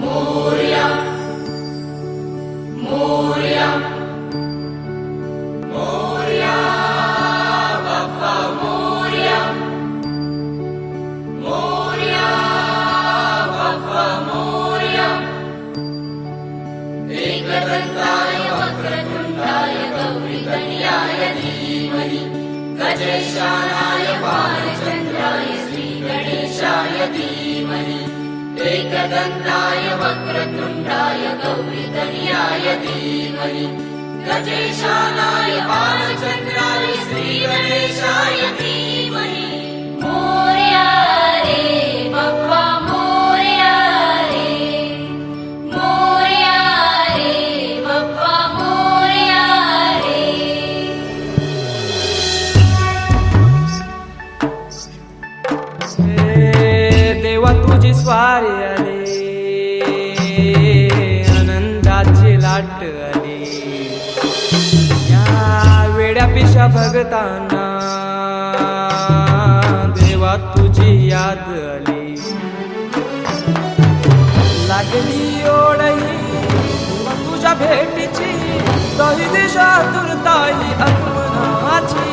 मोरया मोरया मोरया बाप्पा मोरया मोरया बाप्पा मोरया एकदंताय वक्रतुंडाय गौरीतनयाय धीमहि गजेशानाय बालचंद्राय श्रीगणेशाय धीमहि एकदंताय वक्रतुंडाय गौरीतनयाय धीमहि गजेशानाय बालचंद्राय श्रीगणेशाय धीमहि मोरया रे बाप्पा मोरया रे बाप्पा मोरया रे देवा तुझी स्वारी आली, आनंदाची लाट आली, या वेड्या पिशा भगतांना देवा तुझी याद आली. लागली ओढही देवा तुझ्या भेटीची, दही दिशा तुरताई आगमनाची.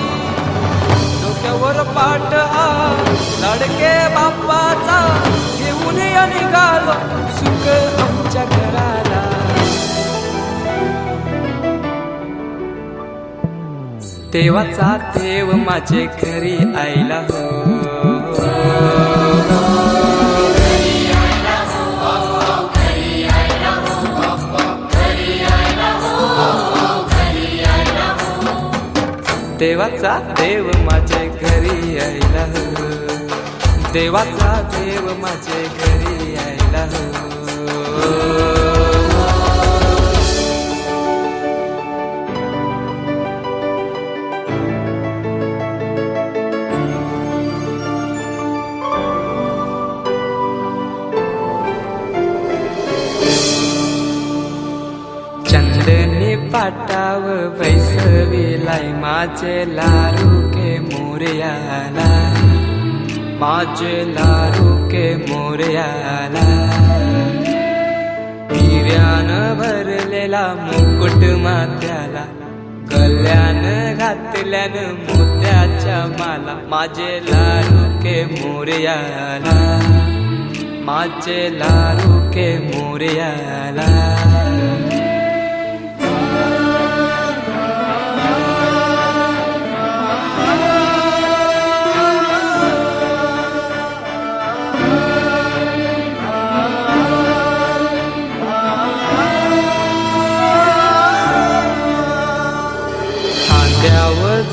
डोक्यावर पाट हा लाडके बाप्पाचा, घेऊन या निघालो सुख आमच्या घराला. देवाचा देव माझे घरी आयला हो, देवाचा देव माझे घरी आयला हो, देवाचा देव माझे घरी आयला हो. चंदनी पाटाव बैसविलाय माझे लारू के मोरयाला, माझे लारू के मोरयाला. हिऱ्यानं भरलेला मुकुट माथ्याला, गल्यान घातल्यानं मोत्याच्या माला. माझे लारू के मोरयाला, माझे लारू के मोरयाला.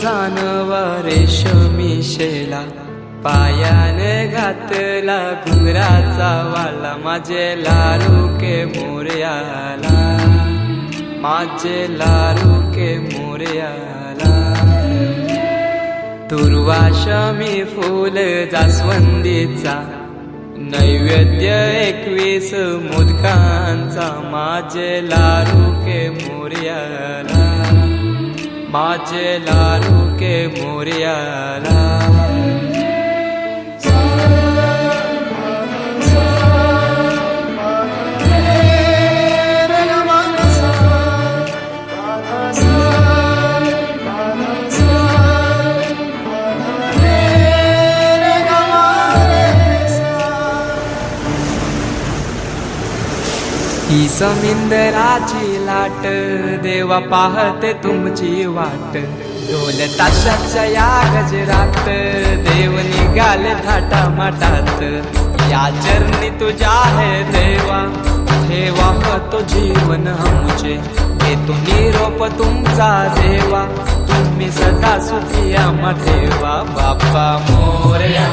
जानवा रेशमी शेला, पायाने घातला घुंगराचा वाला. माझे लारू के मोरयाला, माझे लारू के मोरयाला. दुर्वाशमी फूल जास्वंदीचा, नैवेद्य 21 मोदकांचा. माझे लारू के मोरयाला, माझे लारू के मोरयाला. ही समिंदराची लाट, देवा पाहते तुमची वाट. ढोल ताशाच्या या गजरात, देव निघाले थाटा माटात. या चरणी तुझ्या है देवा, ठेवा तो जीवन आमचे. घेतो निरोप तुमचा देवा, तुम्ही सदा सुखी आम्हा ठेवा. बाप्पा मोरया.